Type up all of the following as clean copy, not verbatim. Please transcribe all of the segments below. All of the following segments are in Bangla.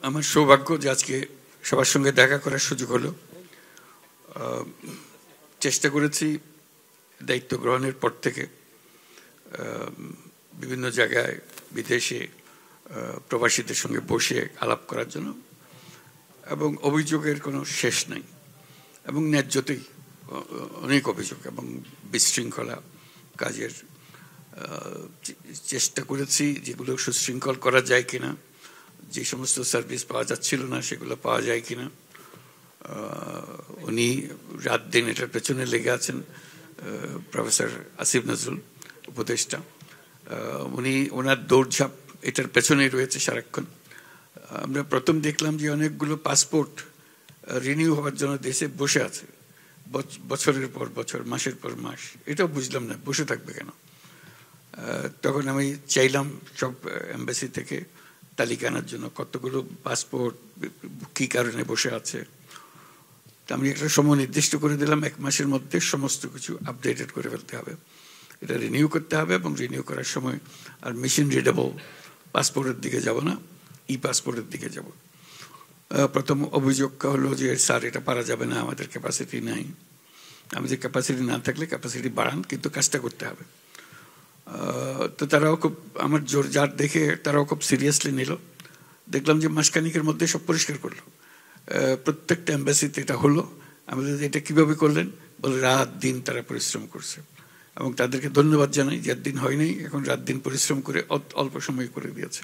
আমার সৌভাগ্য যে আজকে সবার সঙ্গে দেখা করার সুযোগ হলো। চেষ্টা করেছি দায়িত্ব গ্রহণের পর থেকে বিভিন্ন জায়গায় বিদেশে প্রবাসীদের সঙ্গে বসে আলাপ করার জন্য, এবং অভিযোগের কোনো শেষ নাই, এবং ন্যায্যতেই অনেক অভিযোগ এবং বিশৃঙ্খলা কাজের চেষ্টা করেছি যেগুলো সুশৃঙ্খল করা যায় কিনা, যে সমস্ত সার্ভিস পাওয়া যাচ্ছিল না সেগুলো পাওয়া যায় কিনা। উনি রাত দিন এটার পেছনে লেগে আছেন, প্রফেসর আসিফ নজরুল উপদেষ্টা, উনি ওনার দৌড়ঝাঁপ এটার পেছনেই রয়েছে সারাক্ষণ। আমরা প্রথম দেখলাম যে অনেকগুলো পাসপোর্ট রিনিউ হওয়ার জন্য দেশে বসে আছে বছরের পর বছর, মাসের পর মাস। এটাও বুঝলাম না বসে থাকবে কেন। তখন আমি চাইলাম সব এম্বাসি থেকে তালিকা আনার জন্য কতগুলো পাসপোর্ট কী কারণে বসে আছে। আমি একটা সময় নির্দিষ্ট করে দিলাম, 1 মাসের মধ্যে সমস্ত কিছু আপডেটেড করে ফেলতে হবে, এটা রিনিউ করতে হবে। এবং রিনিউ করার সময় আর মেশিন রিডেবল পাসপোর্টের দিকে যাব না, ই পাসপোর্টের দিকে যাব। প্রথম অভিযোগটা হলো যে স্যার এটা পারা যাবে না, আমাদের ক্যাপাসিটি নাই। আমাদের ক্যাপাসিটি না থাকলে ক্যাপাসিটি বাড়ান, কিন্তু কাজটা করতে হবে। তো তারাও খুব আমার জোর জার দেখে তারাও খুব সিরিয়াসলি নিল। দেখলাম যে মাসখানিকের মধ্যে সব পরিষ্কার করলো, প্রত্যেকটা এম্বাসিতে এটা হলো। আমাদের এটা কিভাবে করলেন বলে রাত দিন তারা পরিশ্রম করছে, এবং তাদেরকে ধন্যবাদ জানাই যে দিন হয় নাই, এখন রাত দিন পরিশ্রম করে অল্প সময় করে দিয়েছে।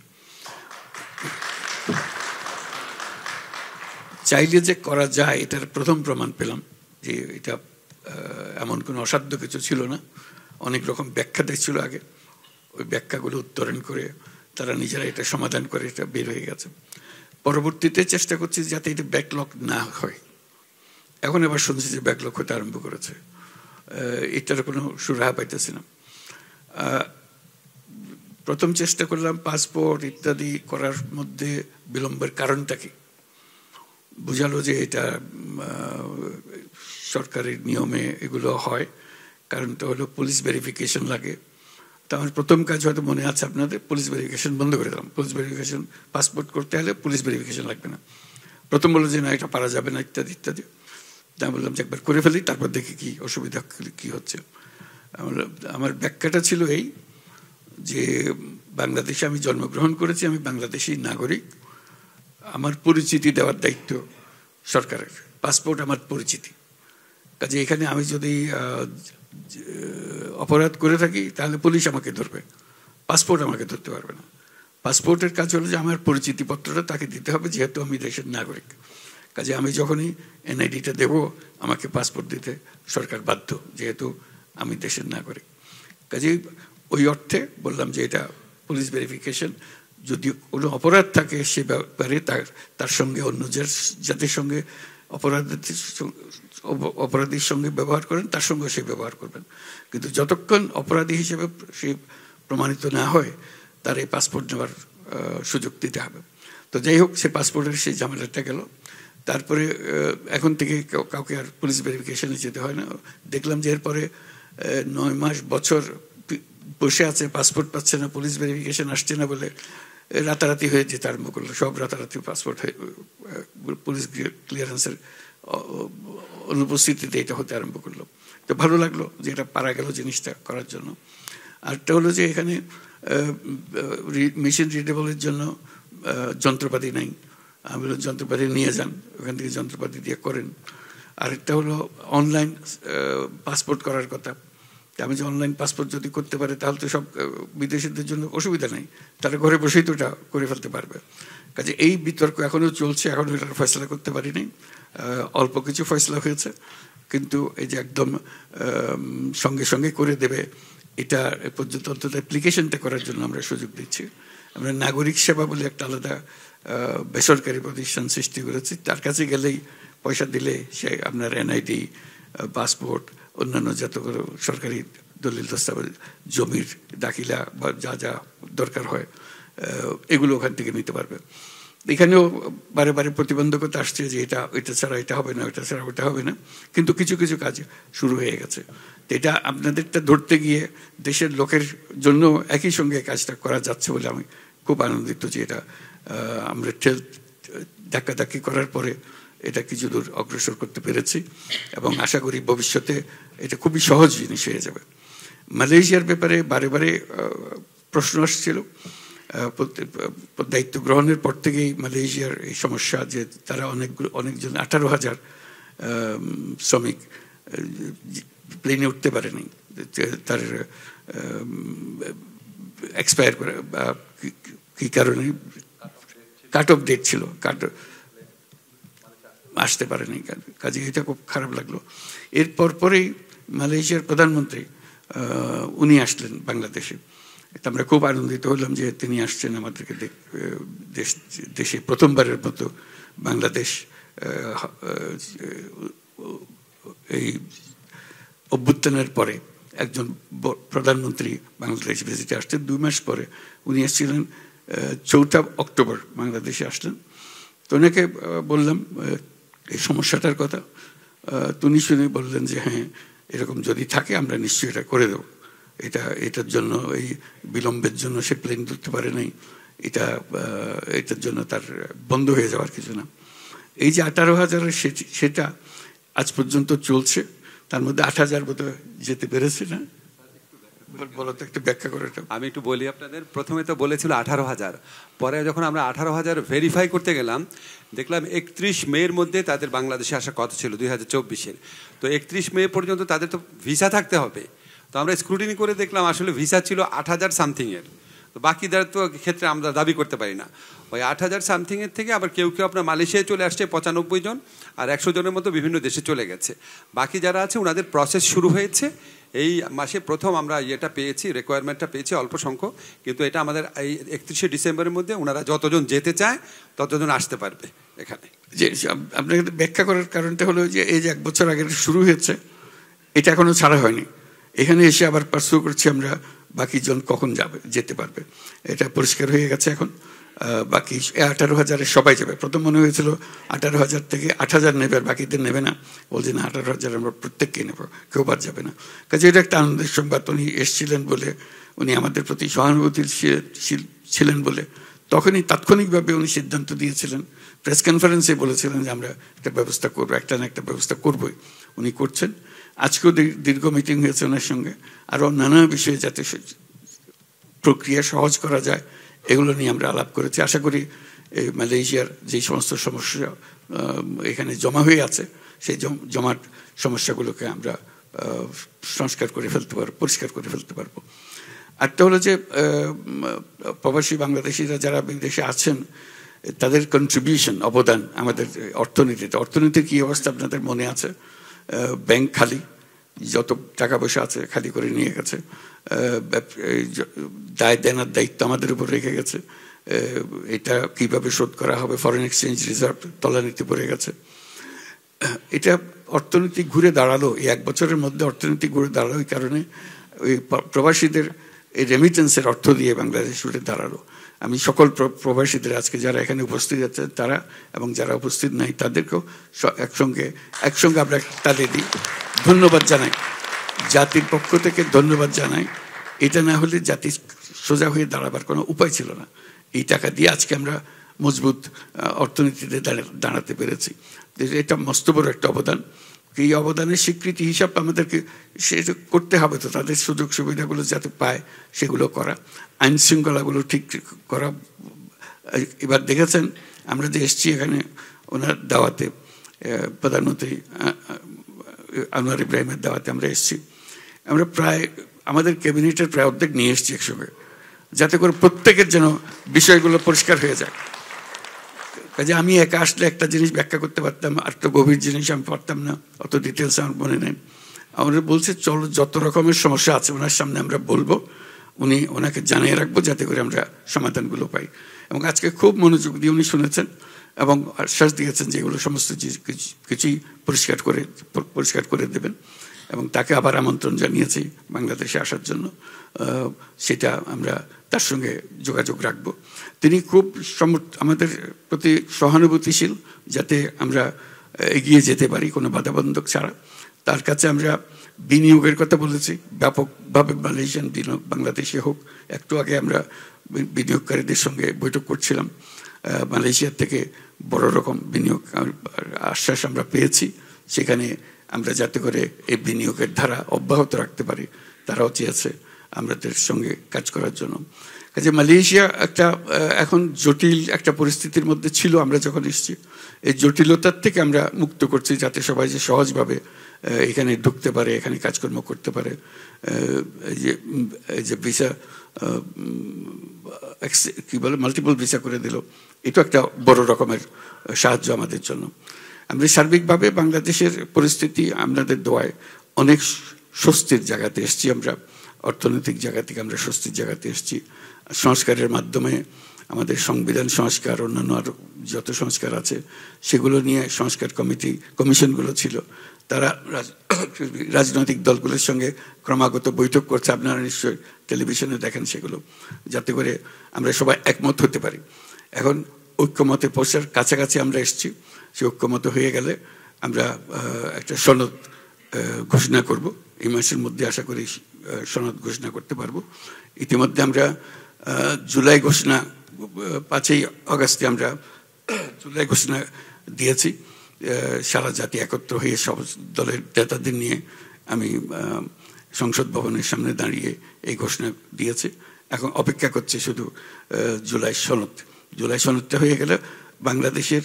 চাইলে যে করা যায় এটার প্রথম প্রমাণ পেলাম যে এটা এমন কোনো অসাধ্য কিছু ছিল না। অনেক রকম ব্যাখ্যা দেখছিল আগে, ওই ব্যাখ্যাগুলো উত্তরণ করে তারা নিজেরা এটা সমাধান করে এটা বের হয়ে গেছে। পরবর্তীতে চেষ্টা করছি যাতে এটা ব্যাকলগ না হয়। এখন আবার শুনছি যে ব্যাকলগ হতে আরম্ভ করেছে, এটার কোনো সুরাহা পাইতেছি না। প্রথম চেষ্টা করলাম পাসপোর্ট ইত্যাদি করার মধ্যে বিলম্বের কারণটা কি। বুঝালো যে এটা সরকারের নিয়মে এগুলো হয়, কারণটা হলো পুলিশ ভেরিফিকেশন লাগে। তো আমার প্রথম কাজ হয়তো মনে আছে আপনাদের, পুলিশ ভেরিফিকেশন বন্ধ করে দিলাম। পুলিশ ভেরিফিকেশন পাসপোর্ট করতে হলে পুলিশ ভেরিফিকেশন লাগবে না। প্রথম বললো যে না এটা পারা যাবে না ইত্যাদি ইত্যাদি। তা বললাম যে একবার করে ফেলি, তারপর দেখি কি অসুবিধা কি হচ্ছে। আমার ব্যাখ্যাটা ছিল এই যে বাংলাদেশে আমি জন্মগ্রহণ করেছি, আমি বাংলাদেশি নাগরিক, আমার পরিচিতি দেওয়ার দায়িত্ব সরকারের। পাসপোর্ট আমার পরিচিতি, কাজে এখানে আমি যদি অপরাধ করে থাকি তাহলে পুলিশ আমাকে ধরবে, পাসপোর্ট আমাকে ধরতে পারবে না। পাসপোর্টের কাজ হলো যে আমার পরিচিতিপত্রটা তাকে দিতে হবে, যেহেতু আমি দেশের নাগরিক। কাজে আমি যখনই এনআইডিটা দেব আমাকে পাসপোর্ট দিতে সরকার বাধ্য, যেহেতু আমি দেশের নাগরিক। কাজে ওই অর্থে বললাম যে এটা পুলিশ ভেরিফিকেশন। যদি কোনো অপরাধ থাকে সে ব্যাপারে তার সঙ্গে অন্য যাদের সঙ্গে অপরাধীর সঙ্গে ব্যবহার করেন তার সঙ্গে সে ব্যবহার করবেন, কিন্তু যতক্ষণ অপরাধী হিসেবে সে প্রমাণিত না হয় তার এই পাসপোর্ট নেওয়ার সুযোগ দিতে হবে। তো যাই হোক, সে পাসপোর্টের সেই ঝামেলাটা গেল। তারপরে এখন থেকে কাউকে আর পুলিশ ভেরিফিকেশনে যেতে হয় না। দেখলাম যে এরপরে 9 মাস বছর বসে আছে, পাসপোর্ট পাচ্ছে না, পুলিশ ভেরিফিকেশন আসছে না বলে রাতারাতি হয়ে যেতে আরম্ভ করলো। সব রাতারাতি পাসপোর্ট হয়ে পুলিশ ক্লিয়ারেন্সের অনুপস্থিতিতে এটা হতে আরম্ভ করলো। তো ভালো লাগলো যে এটা পারা গেল জিনিসটা করার জন্য। আরেকটা হলো যে এখানে মেশিন রিডেবলের জন্য যন্ত্রপাতি নাই। আমি বললাম যন্ত্রপাতি নিয়ে যান, ওখান থেকে যন্ত্রপাতি দিয়ে করেন। আরেকটা হলো অনলাইন পাসপোর্ট করার কথা। আমি যে অনলাইন পাসপোর্ট যদি করতে পারে তাহলে তো সব বিদেশিদের জন্য অসুবিধা নেই, তারা ঘরে বসেই তো এটা করে ফেলতে পারবে। কাজে এই বিতর্ক এখনও চলছে, এখনও এটার ফয়সলা করতে পারিনি। অল্প কিছু ফয়সলা হয়েছে, কিন্তু এই যে একদম সঙ্গে সঙ্গে করে দেবে এটা এ পর্যন্ত অন্তত অ্যাপ্লিকেশনটা করার জন্য আমরা সুযোগ দিচ্ছি। আমরা নাগরিক সেবা বলে একটা আলাদা বেসরকারি প্রতিষ্ঠান সৃষ্টি করেছি। তার কাছে গেলেই পয়সা দিলে সে আপনার এনআইডি, পাসপোর্ট, অন্যান্য যতগুলো সরকারি দলিল দস্তাবেজ, জমির দাখিলা বা যা যা দরকার হয় এগুলো ওখান থেকে নিতে পারবে। এখানেও বারে বারে প্রতিবন্ধকতা আসছে যে এটা ছাড়া এটা হবে না, এটা ছাড়া ওটা হবে না, কিন্তু কিছু কিছু কাজ শুরু হয়ে গেছে। তো এটা আপনাদেরটা ধরতে গিয়ে দেশের লোকের জন্য একই সঙ্গে কাজটা করা যাচ্ছে বলে আমি খুব আনন্দিত যে এটা আমরা ধাক্কাধাক্কি করার পরে এটা কিছু দূর অগ্রসর করতে পেরেছি এবং আশা করি ভবিষ্যতে এটা খুবই সহজ জিনিস হয়ে যাবে। মালয়েশিয়ার ব্যাপারে বারে বারে প্রশ্ন আসছিল। দায়িত্ব গ্রহণের পর থেকেই মালয়েশিয়ার এই সমস্যা যে তারা অনেকজন 18,000 শ্রমিক প্লেনে উঠতে পারেনি, তার এক্সপায়ার করে বা কি কারণে কাট অফ ডেট ছিল, আসতে পারেনি। কাজে এটা খুব খারাপ লাগলো। এরপর পরেই মালয়েশিয়ার প্রধানমন্ত্রী উনি আসলেন বাংলাদেশে। আমরা খুব আনন্দিত হলাম যে তিনি আসছেন আমাদেরকে দেশে প্রথমবারের মতো বাংলাদেশ এই অভ্যুত্থানের পরে একজন প্রধানমন্ত্রী বাংলাদেশ ভিজিটে আসছেন। 2 মাস পরে উনি এসেছিলেন 4 অক্টোবর বাংলাদেশে আসলেন। তো ওনাকে বললাম এই সমস্যাটার কথা, তিনি শুনে বললেন যে হ্যাঁ, এরকম যদি থাকে আমরা নিশ্চয়ই এটা করে দেবো। এটার জন্য এই বিলম্বের জন্য সে প্লেন ধরতে পারে নাই, এটার জন্য তার বন্ধ হয়ে যাওয়ার কিছু না। এই যে 18,000 সেটা আজ পর্যন্ত চলছে, তার মধ্যে 8,000 বোধহয় যেতে পেরেছে না? বলো তো, একটু ব্যাখ্যা করে। আমি একটু বলি আপনাদের। প্রথমে তো বলেছিল 18,000, পরে যখন আমরা 18,000 ভেরিফাই করতে গেলাম দেখলাম 31 মের মধ্যে তাদের বাংলাদেশে আসার কথা ছিল 2024-এর। তো 31 মে পর্যন্ত তাদের তো ভিসা থাকতে হবে। তো আমরা স্ক্রুটিনি করে দেখলাম আসলে ভিসা ছিল 8,000 সামথিংয়ের। তো বাকিদের তো ক্ষেত্রে আমরা দাবি করতে পারি না। ওই 8,000 সামথিংয়ের থেকে আবার কেউ কেউ আপনার মালয়েশিয়ায় চলে আসছে 95 জন, আর 100 জনের মতো বিভিন্ন দেশে চলে গেছে। বাকি যারা আছে ওনাদের প্রসেস শুরু হয়েছে। এই মাসে প্রথম আমরা ইয়েটা পেয়েছি, রিকোয়ারমেন্টটা পেয়েছি অল্প সংখ্যক, কিন্তু এটা আমাদের এই 31শে ডিসেম্বরের মধ্যে ওনারা যতজন যেতে চায় ততজন আসতে পারবে এখানে। যে আপনাকে ব্যাখ্যা করার কারণটা হলো যে এই যে 1 বছর আগে শুরু হয়েছে, এটা এখনো ছাড়া হয়নি। এখানে এসে আবার পার্সু করছি আমরা বাকি জন কখন যেতে পারবে, এটা পরিষ্কার হয়ে গেছে এখন। বাকি 18,000 সবাই যাবে। প্রথম মনে হয়েছিল 18,000 থেকে 8,000 নেবে, আর বাকিদের নেবে না। বলছে না, 18,000 আমরা প্রত্যেককেই নেব, কেউ বাদ যাবে না। কাজে এটা একটা আনন্দের সংবাদ। উনি এসেছিলেন বলে, উনি আমাদের প্রতি সহানুভূতিশীল ছিলেন বলে তখনই তাৎক্ষণিকভাবে উনি সিদ্ধান্ত দিয়েছিলেন, প্রেস কনফারেন্সে বলেছিলেন যে আমরা একটা ব্যবস্থা করবো, একটা না একটা ব্যবস্থা করবোই। উনি করছেন। আজকেও দীর্ঘ মিটিং হয়েছে ওনার সঙ্গে। আরও নানা বিষয়ে যাতে প্রক্রিয়া সহজ করা যায় এগুলো নিয়ে আমরা আলাপ করেছি। আশা করি এই মালয়েশিয়ার যে সমস্ত সমস্যা এখানে জমা হয়ে আছে, সেই জমাট সমস্যাগুলোকে আমরা সংস্কার করে ফেলতে পারবো, পরিষ্কার করে ফেলতে পারবো। আরেকটা হলো যে প্রবাসী বাংলাদেশিরা যারা বিদেশে আছেন তাদের কন্ট্রিবিউশন, অবদান আমাদের অর্থনীতির কী অবস্থা আপনাদের মনে আছে। ব্যাংক খালি, যত টাকা পয়সা আছে খালি করে নিয়ে গেছে। দায় দেনার দায়িত্ব আমাদের উপর রেখে গেছে। এটা কিভাবে শোধ করা হবে, ফরেন এক্সচেঞ্জ রিজার্ভ তলানিতে পড়ে গেছে। এটা অর্থনীতি ঘুরে দাঁড়ালো, এই 1 বছরের মধ্যে অর্থনীতি ঘুরে দাঁড়ালো। এই কারণে ওই প্রবাসীদের এই রেমিটেন্সের অর্থ দিয়ে বাংলাদেশ উঠে দাঁড়ালো। আমি সকল প্রবাসীদের আজকে যারা এখানে উপস্থিত আছে তারা এবং যারা উপস্থিত নাই তাদেরকেও একসঙ্গে আমরা তাদের দিই, ধন্যবাদ জানাই। জাতির পক্ষ থেকে ধন্যবাদ জানাই। এটা না হলে জাতি সোজা হয়ে দাঁড়াবার কোনো উপায় ছিল না। এই টাকা দিয়ে আজকে আমরা মজবুত অর্থনীতিতে দাঁড়াতে পেরেছি। এটা মস্ত বড় একটা অবদান। এই অবদানের স্বীকৃতি হিসাব আমাদেরকে সে করতে হবে, তো তাদের সুযোগ সুবিধাগুলো যাতে পায় সেগুলো করা, আইন শৃঙ্খলাগুলো ঠিক করা। এবার দেখেছেন আমরা যে এসছি এখানে ওনার দাওয়াতে, প্রধানমন্ত্রী আনোয়ার ইব্রাহিমের দাওয়াতে আমরা এসছি। আমরা প্রায় আমাদের ক্যাবিনেটের প্রায় অর্ধেক নিয়ে এসছি একসঙ্গে, যাতে করে প্রত্যেকের যেন বিষয়গুলো পরিষ্কার হয়ে যায়। কাজে আমি একা আসলে একটা জিনিস ব্যাখ্যা করতে পারতাম, আর একটা গভীর জিনিস আমি পারতাম না, অত ডিটেলস আমার মনে নেই। আমরা বলছে চলো যত রকমের সমস্যা আছে ওনার সামনে আমরা বলবো, ওনাকে জানিয়ে রাখবো যাতে করে আমরা সমাধানগুলো পাই। এবং আজকে খুব মনোযোগ দিয়ে উনি শুনেছেন এবং আশ্বাস দিয়েছেন যে এগুলো সমস্ত কিছুই পরিষ্কার করে দেবেন। এবং তাকে আবার আমন্ত্রণ জানিয়েছি বাংলাদেশে আসার জন্য। সেটা আমরা তার সঙ্গে যোগাযোগ রাখবো। তিনি খুব আমাদের প্রতি সহানুভূতিশীল, যাতে আমরা এগিয়ে যেতে পারি কোনো বাধাবন্ধক ছাড়া। তার কাছে আমরা বিনিয়োগের কথা বলেছি, ব্যাপকভাবে মালয়েশিয়ান বিনিয়োগ বাংলাদেশে হোক। একটু আগে আমরা বিনিয়োগকারীদের সঙ্গে বৈঠক করছিলাম। মালয়েশিয়ার থেকে বড় রকম বিনিয়োগ আশ্বাস আমরা পেয়েছি, সেখানে আমরা যাতে করে এই বিনিয়োগের ধারা অব্যাহত রাখতে পারি তারাও চেয়েছে আমাদের সঙ্গে কাজ করার জন্য। কাজে মালয়েশিয়া একটা এখন জটিল একটা পরিস্থিতির মধ্যে ছিল আমরা যখন এসেছি, এই জটিলতার থেকে আমরা মুক্ত করছি যাতে সবাই যে সহজভাবে এখানে ঢুকতে পারে, এখানে কাজকর্ম করতে পারে। এই যে ভিসা কি বলে মাল্টিপল ভিসা করে দিল, এটা একটা বড় রকমের সাহায্য আমাদের জন্য। আমরা সার্বিকভাবে বাংলাদেশের পরিস্থিতি আপনাদের দোয়ায় অনেক স্বস্তির জায়গাতে এসেছি। আমরা অর্থনৈতিক জায়গা থেকে আমরা স্বস্তির জায়গাতে এসেছি। সংস্কারের মাধ্যমে আমাদের সংবিধান সংস্কার, অন্যান্য আরও যত সংস্কার আছে সেগুলো নিয়ে সংস্কার কমিশনগুলো ছিল, তারা রাজনৈতিক দলগুলোর সঙ্গে ক্রমাগত বৈঠক করছে। আপনারা নিশ্চয়ই টেলিভিশনে দেখেন সেগুলো, যাতে করে আমরা সবাই একমত হতে পারি। এখন ঐক্যমতে পৌঁছার কাছাকাছি আমরা এসেছি। সে ঐক্যমত হয়ে গেলে আমরা একটা সনদ ঘোষণা করব। এই মাসের মধ্যে আশা করি সনদ ঘোষণা করতে পারবো। ইতিমধ্যে আমরা জুলাই ঘোষণা 5ই আগস্টে আমরা জুলাই ঘোষণা দিয়েছি। সারা জাতি একত্র হয়ে সব দলের নেতাদের নিয়ে আমি সংসদ ভবনের সামনে দাঁড়িয়ে এই ঘোষণা দিয়েছি। এখন অপেক্ষা করছে শুধু জুলাই সনদটা হয়ে গেলে বাংলাদেশের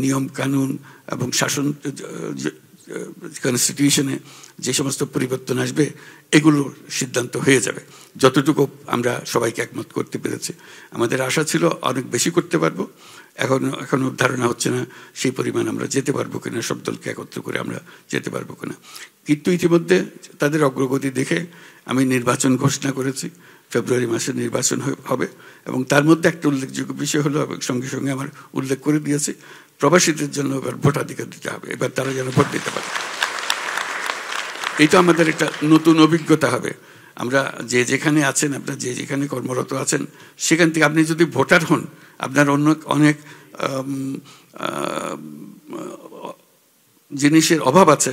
নিয়ম কানুন এবং শাসন কনস্টিটিউশনে যে সমস্ত পরিবর্তন আসবে এগুলোর সিদ্ধান্ত হয়ে যাবে। যতটুকু আমরা সবাইকে একমত করতে পেরেছি, আমাদের আশা ছিল অনেক বেশি করতে পারবো। এখনো ধারণা হচ্ছে না সেই পরিমাণ আমরা যেতে পারবো কিনা, সব দলকে একত্র করে আমরা যেতে পারবো কিনা। কিন্তু ইতিমধ্যে তাদের অগ্রগতি দেখে আমি নির্বাচন ঘোষণা করেছি। ফেব্রুয়ারি মাসে নির্বাচন হবে এবং তার মধ্যে একটা উল্লেখযোগ্য বিষয় হলো, এবং সঙ্গে সঙ্গে আমার উল্লেখ করে দিয়েছি, প্রবাসীদের জন্য এবার ভোটাধিকার দিতে হবে। এবার তারা যেন ভোট দিতে পারে, এটা আমাদের একটা নতুন অভিজ্ঞতা হবে। আমরা যে যেখানে আছেন, আপনার যে যেখানে কর্মরত আছেন, সেখান থেকে আপনি যদি ভোটার হন, আপনার অনেক জিনিসের অভাব আছে,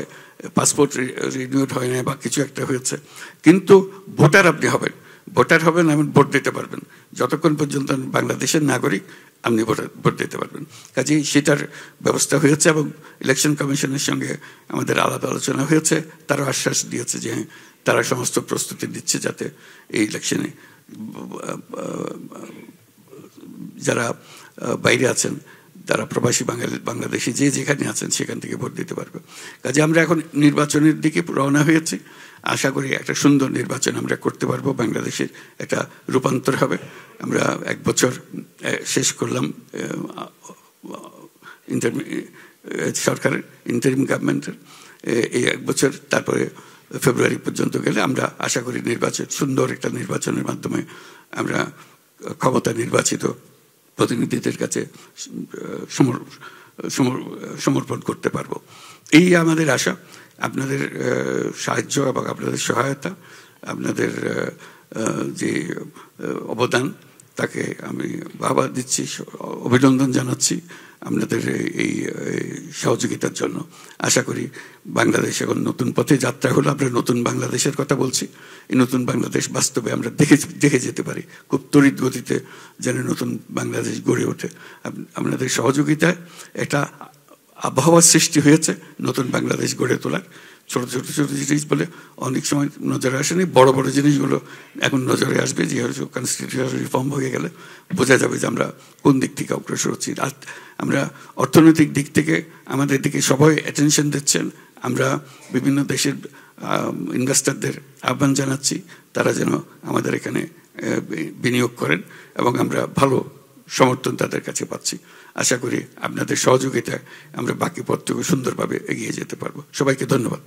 পাসপোর্ট রিনিউড হয় না বা কিছু একটা হয়েছে, কিন্তু ভোটার আপনি হবেন। ভোটার হবেন, আপনি ভোট দিতে পারবেন। যতক্ষণ পর্যন্ত বাংলাদেশের নাগরিক আপনি ভোট দিতে পারবেন। কাজেই সেটার ব্যবস্থা হয়েছে এবং ইলেকশন কমিশনের সঙ্গে আমাদের আলাদা আলোচনা হয়েছে। তারা আশ্বাস দিয়েছে যে তারা সমস্ত প্রস্তুতি দিচ্ছে যাতে এই ইলেকশনে যারা বাইরে আছেন, যারা প্রবাসী বাংলাদেশি যে যেখানে আছেন সেখান থেকে ভোট দিতে পারবে। কাজে আমরা এখন নির্বাচনের দিকে রওনা হয়েছি। আশা করি একটা সুন্দর নির্বাচন আমরা করতে পারবো। বাংলাদেশের একটা রূপান্তর হবে। আমরা 1 বছর শেষ করলাম সরকারের ইন্টারিম গভর্নমেন্টের, এই 1 বছর, তারপরে ফেব্রুয়ারি পর্যন্ত গেলে আমরা আশা করি সুন্দর একটা নির্বাচনের মাধ্যমে আমরা ক্ষমতা নির্বাচিত প্রতিনিধিদের কাছে সমর্পণ করতে পারবো। এই আমাদের আশা। আপনাদের সাহায্য এবং আপনাদের সহায়তা, আপনাদের যে অবদান, তাকে আমি বাহবা দিচ্ছি, অভিনন্দন জানাচ্ছি আপনাদের এই সহযোগিতার জন্য। আশা করি বাংলাদেশ এখন নতুন পথে যাত্রা হলো। আমরা নতুন বাংলাদেশের কথা বলছি। এই নতুন বাংলাদেশ বাস্তবে আমরা দেখে যেতে পারি। খুব তড়িৎ গতিতে যেন নতুন বাংলাদেশ গড়ে ওঠে। আপনাদের সহযোগিতায় একটা আবহাওয়ার সৃষ্টি হয়েছে নতুন বাংলাদেশ গড়ে তোলার। ছোট ছোট ছোট জিনিস বলে অনেক সময় নজরে আসেনি, বড় বড় জিনিসগুলো এখন নজরে আসবে। যেহেতু কনস্টিটিউশন রিফর্ম হয়ে গেলে বোঝা যাবে যে আমরা কোন দিক থেকে অগ্রসর হচ্ছি। আর আমরা অর্থনৈতিক দিক থেকে আমাদের দিকে সবাই অ্যাটেনশন দিচ্ছেন। আমরা বিভিন্ন দেশের ইনভেস্টরদের আহ্বান জানাচ্ছি তারা যেন আমাদের এখানে বিনিয়োগ করেন এবং আমরা ভালো সমর্থন তাদের কাছে পাচ্ছি। আশা করি আপনাদের সহযোগিতায় আমরা বাকি পথটুকু সুন্দরভাবে এগিয়ে যেতে পারবো। সবাইকে ধন্যবাদ।